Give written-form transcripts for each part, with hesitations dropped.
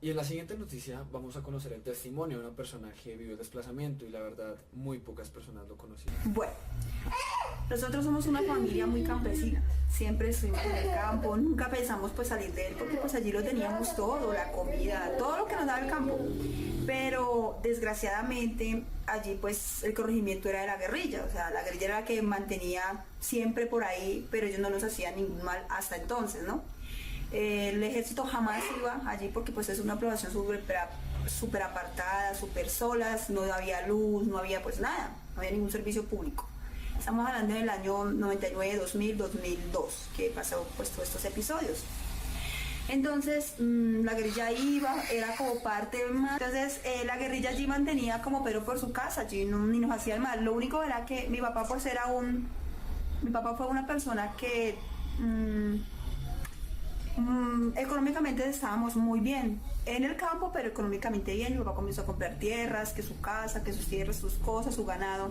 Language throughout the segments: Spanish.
Y en la siguiente noticia vamos a conocer el testimonio de una persona que vivió el desplazamiento y la verdad muy pocas personas lo conocían. Bueno, nosotros somos una familia muy campesina, siempre estuvimos en el campo, nunca pensamos pues salir de él porque pues allí lo teníamos todo, la comida, todo lo que nos daba el campo. Pero desgraciadamente allí pues el corregimiento era de la guerrilla, o sea, la guerrilla era la que mantenía siempre por ahí, pero ellos no nos hacían ningún mal hasta entonces, ¿no? El ejército jamás iba allí porque pues es una población súper apartada, súper solas, no había luz, no había pues nada, no había ningún servicio público. Estamos hablando del año 99, 2000, 2002, que pasó pues todos estos episodios. Entonces la guerrilla iba, era como parte más. Entonces la guerrilla allí mantenía como Pedro por su casa, allí ni nos hacía mal. Lo único era que mi papá pues mi papá fue una persona que económicamente estábamos muy bien en el campo, pero económicamente bien. Mi papá comenzó a comprar tierras, que su casa, que sus tierras, sus cosas, su ganado.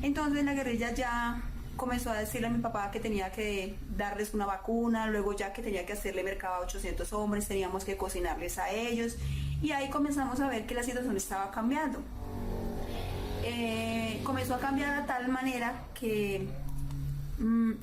Entonces la guerrilla ya comenzó a decirle a mi papá que tenía que darles una vacuna, luego ya que tenía que hacerle mercado a 800 hombres, teníamos que cocinarles a ellos, y ahí comenzamos a ver que la situación estaba cambiando. Comenzó a cambiar de tal manera que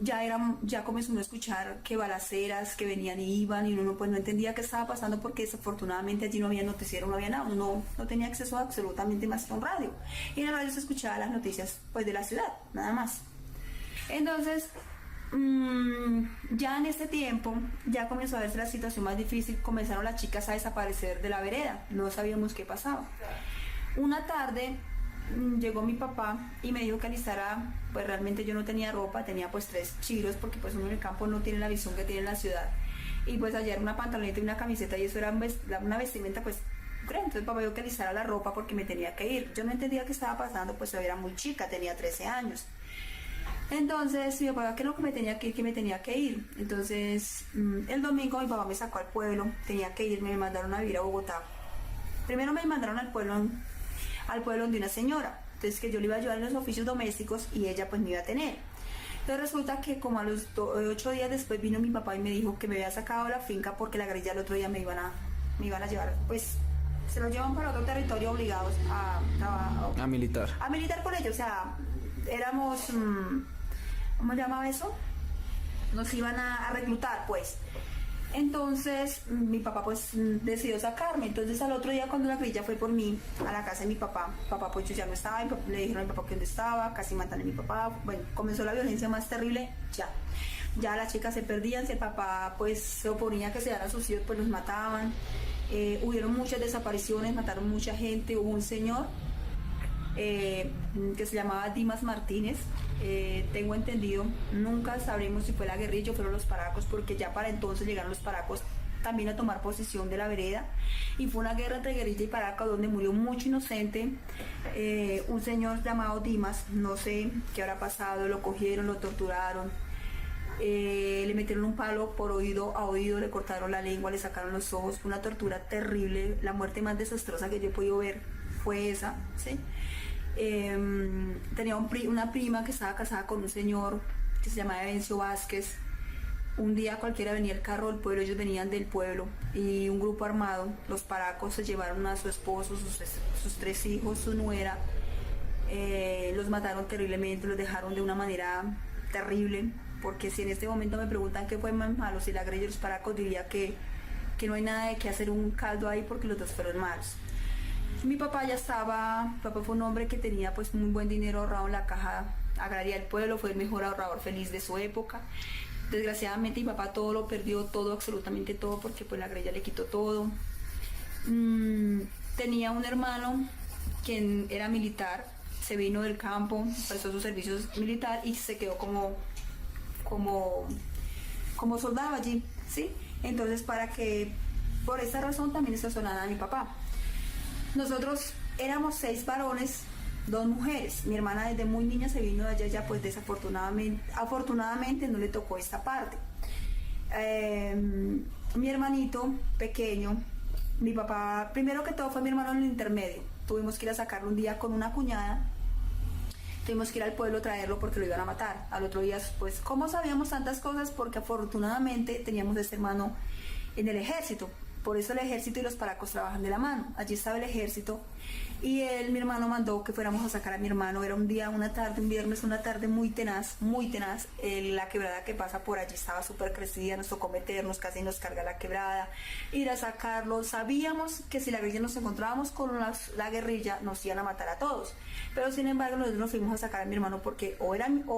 ya comenzó uno a escuchar que balaceras que venían y iban, y uno pues no entendía qué estaba pasando porque desafortunadamente allí no había noticiero, no había nada, uno no tenía acceso a absolutamente más que a un radio, y en el radio se escuchaba las noticias pues de la ciudad, nada más. Entonces ya en este tiempo ya comenzó a verse la situación más difícil, comenzaron las chicas a desaparecer de la vereda, no sabíamos qué pasaba. Una tarde llegó mi papá y me dijo que alistara, pues realmente yo no tenía ropa, tenía pues 3 chiros porque pues uno en el campo no tiene la visión que tiene en la ciudad, y pues ayer una pantaloneta y una camiseta, y eso era una vestimenta pues grande. Entonces papá dijo que alistara la ropa porque me tenía que ir. Yo no entendía qué estaba pasando, pues yo era muy chica, tenía 13 años. Entonces mi papá, ¿qué es lo que me tenía que ir? Que me tenía que ir. Entonces el domingo mi papá me sacó al pueblo, tenía que irme, me mandaron a vivir a Bogotá. Primero me mandaron al pueblo de una señora, entonces que yo le iba a ayudar en los oficios domésticos y ella pues me iba a tener. Entonces resulta que como a los 8 días después vino mi papá y me dijo que me había sacado la finca porque la guerrilla el otro día me iban a llevar, pues se los llevan para otro territorio obligados A militar. A militar con ellos, o sea, éramos, ¿cómo se llamaba eso? Nos iban a reclutar pues. Entonces mi papá pues decidió sacarme. Entonces al otro día cuando la guerrilla fue por mí a la casa de mi papá pues yo ya no estaba, le dijeron a mi papá que dónde estaba, casi matan a mi papá. Bueno, comenzó la violencia más terrible. Ya las chicas se perdían, si el papá pues se oponía a que se dieran sus hijos pues los mataban. Hubieron muchas desapariciones, mataron mucha gente. Hubo un señor que se llamaba Dimas Martínez, tengo entendido, nunca sabremos si fue la guerrilla o fueron los paracos, porque ya para entonces llegaron los paracos también a tomar posesión de la vereda, y fue una guerra entre guerrilla y paraca donde murió mucho inocente. Un señor llamado Dimas, no sé qué habrá pasado, lo cogieron, lo torturaron, le metieron un palo por oído a oído, le cortaron la lengua, le sacaron los ojos, fue una tortura terrible. La muerte más desastrosa que yo he podido ver fue esa, ¿sí? Tenía una prima que estaba casada con un señor que se llamaba Evencio Vázquez. Un día cualquiera venía el carro del pueblo, ellos venían del pueblo, y un grupo armado, los paracos, se llevaron a su esposo, sus 3 hijos, su nuera, los mataron terriblemente, los dejaron de una manera terrible, porque si en este momento me preguntan qué fue más malo, si la guerrilla y los paracos, diría que no hay nada de qué hacer un caldo ahí porque los dos fueron malos. Mi papá fue un hombre que tenía pues muy buen dinero ahorrado en la caja agraria del pueblo, fue el mejor ahorrador feliz de su época. Desgraciadamente mi papá todo lo perdió, todo, absolutamente todo, porque pues la guerrilla le quitó todo. Tenía un hermano que era militar, se vino del campo, prestó sus servicios militar y se quedó como soldado allí, ¿sí? Entonces por esa razón también se sonaba a mi papá. Nosotros éramos 6 varones, 2 mujeres. Mi hermana desde muy niña se vino de allá, ya pues afortunadamente no le tocó esta parte. Mi hermanito pequeño, mi papá, primero que todo fue mi hermano en el intermedio. Tuvimos que ir a sacarlo un día con una cuñada. Tuvimos que ir al pueblo a traerlo porque lo iban a matar. Al otro día, pues, ¿cómo sabíamos tantas cosas? Porque afortunadamente teníamos a este hermano en el ejército. Por eso el ejército y los paracos trabajan de la mano. Allí estaba el ejército y mi hermano mandó que fuéramos a sacar a mi hermano. Era un día, una tarde, un viernes, una tarde muy tenaz, muy tenaz. La quebrada que pasa por allí estaba súper crecida, nos tocó meternos, casi nos carga la quebrada, ir a sacarlo. Sabíamos que si la guerrilla nos encontrábamos con la guerrilla nos iban a matar a todos. Pero sin embargo nosotros nos fuimos a sacar a mi hermano porque o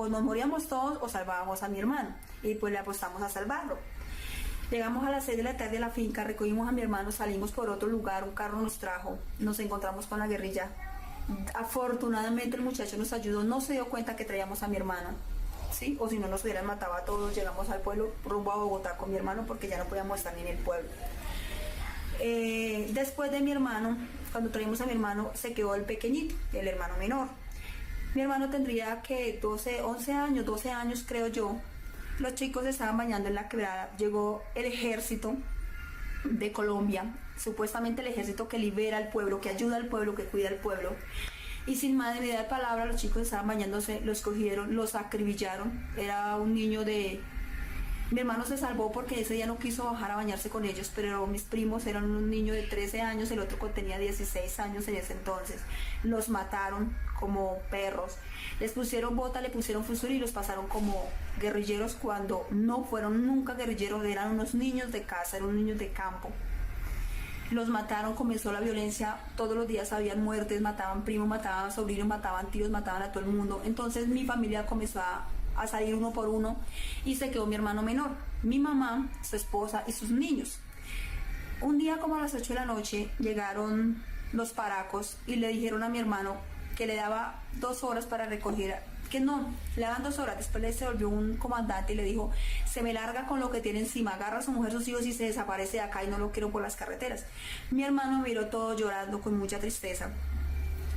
nos moríamos todos o salvábamos a mi hermano. Y pues le apostamos a salvarlo. Llegamos a las 6 de la tarde a la finca, recogimos a mi hermano, salimos por otro lugar, un carro nos trajo, nos encontramos con la guerrilla. Afortunadamente el muchacho nos ayudó, no se dio cuenta que traíamos a mi hermano, ¿sí? O si no nos hubieran matado a todos. Llegamos al pueblo rumbo a Bogotá con mi hermano porque ya no podíamos estar ni en el pueblo. Después de mi hermano, cuando traímos a mi hermano, se quedó el pequeñito, el hermano menor. Mi hermano tendría que 11 años, 12 años creo yo. Los chicos se estaban bañando en la quebrada, llegó el ejército de Colombia, supuestamente el ejército que libera al pueblo, que ayuda al pueblo, que cuida al pueblo, y sin madre ni dar palabra, los chicos estaban bañándose, los cogieron, los acribillaron. Era un niño mi hermano se salvó porque ese día no quiso bajar a bañarse con ellos, pero mis primos eran un niño de 13 años, el otro tenía 16 años en ese entonces. Los mataron como perros, les pusieron bota, le pusieron fusil y los pasaron como guerrilleros cuando no fueron nunca guerrilleros, eran unos niños de casa, eran unos niños de campo. Los mataron, comenzó la violencia, todos los días habían muertes, mataban primos, mataban sobrinos, mataban tíos, mataban a todo el mundo. Entonces mi familia comenzó a salir uno por uno y se quedó mi hermano menor, mi mamá, su esposa y sus niños. Un día como a las 8 de la noche llegaron los paracos y le dijeron a mi hermano que le daba 2 horas para recoger, que no, le daban 2 horas. Después se volvió un comandante y le dijo: se me larga con lo que tiene encima, agarra a su mujer, sus hijos y se desaparece de acá y no lo quiero por las carreteras. Mi hermano miró todo llorando con mucha tristeza,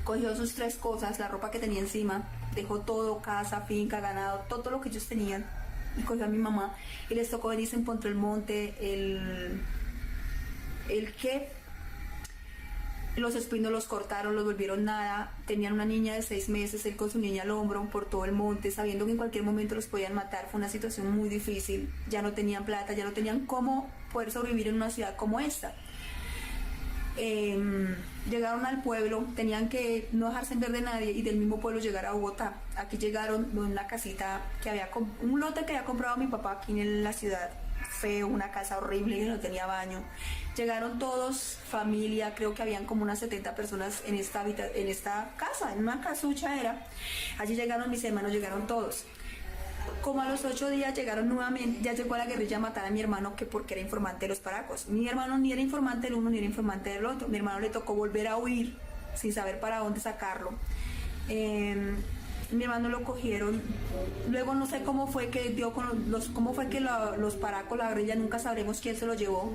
cogió sus 3 cosas, la ropa que tenía encima, dejó todo, casa, finca, ganado, todo lo que ellos tenían, y cogió a mi mamá y les tocó venirse en Ponte el Monte, los espinos los cortaron, los volvieron nada. Tenían una niña de 6 meses, él con su niña al hombro por todo el monte, sabiendo que en cualquier momento los podían matar. Fue una situación muy difícil, ya no tenían plata, ya no tenían cómo poder sobrevivir en una ciudad como esta. Llegaron al pueblo, tenían que no dejarse ver de nadie y del mismo pueblo llegar a Bogotá. Aquí llegaron en una casita un lote que había comprado mi papá aquí en la ciudad, feo, una casa horrible que no tenía baño. Llegaron todos, familia, creo que habían como unas 70 personas en esta casa, en una casucha era. Allí llegaron mis hermanos, llegaron todos. Como a los 8 días llegaron nuevamente, ya llegó la guerrilla a matar a mi hermano, que porque era informante de los paracos. Mi hermano ni era informante del uno ni era informante del otro. Mi hermano le tocó volver a huir sin saber para dónde sacarlo. Mi hermano lo cogieron, luego no sé cómo fue que los paracos, la guerrilla, nunca sabremos quién se lo llevó.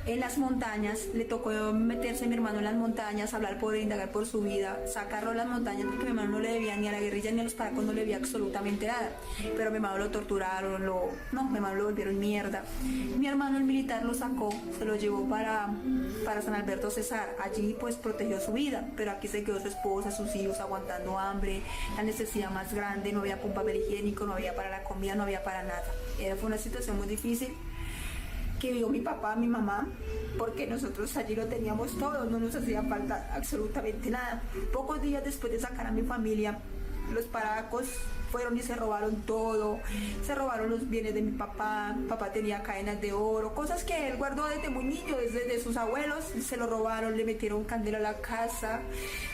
En las montañas, le tocó meterse mi hermano en las montañas, hablar por él, indagar por su vida, sacarlo de las montañas porque mi hermano no le debía ni a la guerrilla ni a los paracos, no le debía absolutamente nada. Pero mi hermano lo torturaron, mi hermano lo volvieron mierda. Mi hermano el militar lo sacó, se lo llevó para San Alberto Cesar, allí pues protegió su vida, pero aquí se quedó su esposa, sus hijos aguantando hambre, la necesidad más grande, no había papel higiénico, no había para la comida, no había para nada. Fue una situación muy difícil que vivió mi papá, mi mamá, porque nosotros allí lo teníamos todo, no nos hacía falta absolutamente nada. Pocos días después de sacar a mi familia, los paracos fueron y se robaron todo, se robaron los bienes de mi papá. Mi papá tenía cadenas de oro, cosas que él guardó desde muy niño, desde sus abuelos, se lo robaron, le metieron candela a la casa,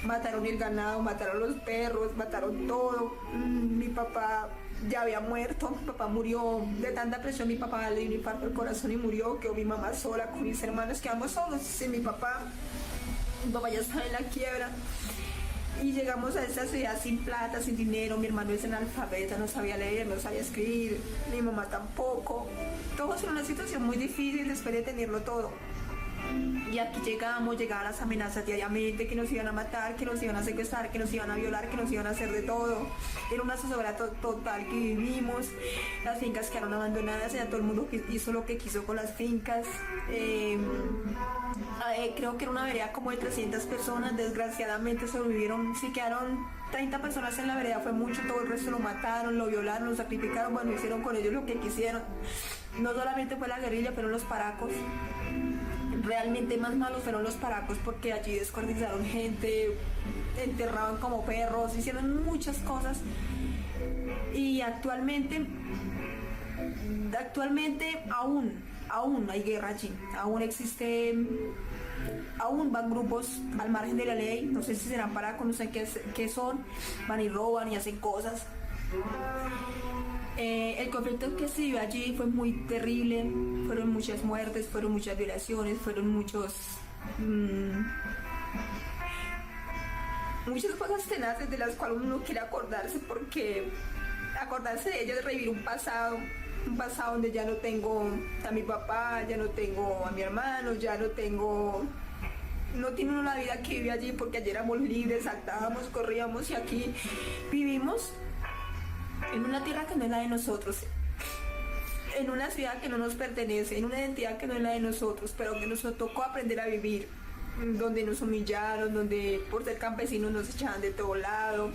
mataron el ganado, mataron los perros, mataron todo. Mi papá ya había muerto, mi papá murió de tanta presión, mi papá le dio un infarto al corazón y murió, quedó mi mamá sola con mis hermanos, quedamos solos sin mi papá ya estaba en la quiebra. Y llegamos a esta ciudad sin plata, sin dinero. Mi hermano es analfabeta, no sabía leer, no sabía escribir, mi mamá tampoco. Todo fue una situación muy difícil después de tenerlo todo. Y aquí llegaban las amenazas diariamente, que nos iban a matar, que nos iban a secuestrar, que nos iban a violar, que nos iban a hacer de todo. Era una zozobra total que vivimos. Las fincas quedaron abandonadas, ya todo el mundo hizo lo que quiso con las fincas. Creo que era una vereda como de 300 personas, desgraciadamente sobrevivieron, sí quedaron 30 personas en la vereda, fue mucho, todo el resto lo mataron, lo violaron, lo sacrificaron, bueno, hicieron con ellos lo que quisieron. No solamente fue la guerrilla, pero los paracos. realmente más malos fueron los paracos, porque allí descuartizaron gente, enterraban como perros, hicieron muchas cosas. Y actualmente aún hay guerra allí, aún van grupos al margen de la ley, no sé si serán paracos, no sé qué son, van y roban y hacen cosas. El conflicto que se vivió allí fue muy terrible, fueron muchas muertes, fueron muchas violaciones, fueron muchas cosas tenaces de las cuales uno no quiere acordarse, porque acordarse de ellas es revivir un pasado donde ya no tengo a mi papá, ya no tengo a mi hermano, no tiene uno la vida que vive allí, porque allí éramos libres, saltábamos, corríamos, y aquí vivimos en una tierra que no es la de nosotros, en una ciudad que no nos pertenece, en una identidad que no es la de nosotros, pero que nos tocó aprender a vivir, donde nos humillaron, donde por ser campesinos nos echaban de todo lado,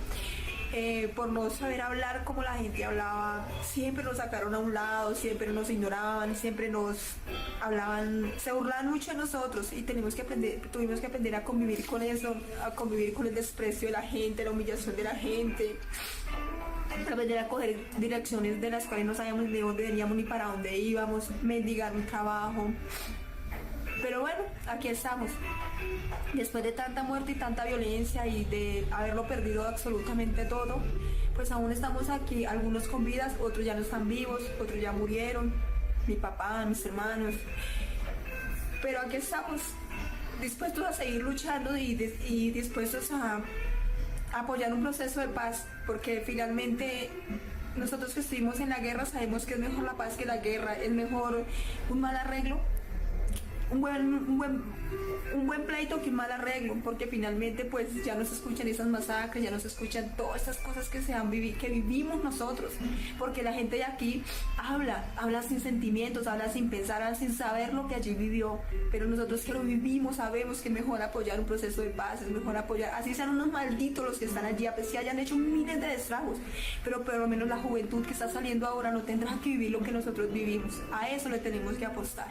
por no saber hablar como la gente hablaba, siempre nos sacaron a un lado, siempre nos ignoraban, siempre nos hablaban, se burlaban mucho de nosotros, y tuvimos que aprender a convivir con eso, a convivir con el desprecio de la gente, la humillación de la gente, aprender a coger direcciones de las cuales no sabíamos de dónde veníamos ni para dónde íbamos, mendigar un trabajo. Pero bueno, aquí estamos. Después de tanta muerte y tanta violencia y de haberlo perdido absolutamente todo, pues aún estamos aquí, algunos con vidas, otros ya no están vivos, otros ya murieron, mi papá, mis hermanos. Pero aquí estamos, dispuestos a seguir luchando y dispuestos a apoyar un proceso de paz, porque finalmente nosotros que estuvimos en la guerra sabemos que es mejor la paz que la guerra, es mejor un mal arreglo, un buen pleito que un mal arreglo, porque finalmente pues ya no se escuchan esas masacres, ya no se escuchan todas estas cosas que que vivimos nosotros, porque la gente de aquí habla sin sentimientos, habla sin pensar, habla sin saber lo que allí vivió, pero nosotros que lo vivimos sabemos que es mejor apoyar un proceso de paz, es mejor apoyar, así sean unos malditos los que están allí, a pesar que hayan hecho miles de destragos, pero por lo menos la juventud que está saliendo ahora no tendrá que vivir lo que nosotros vivimos, a eso le tenemos que apostar.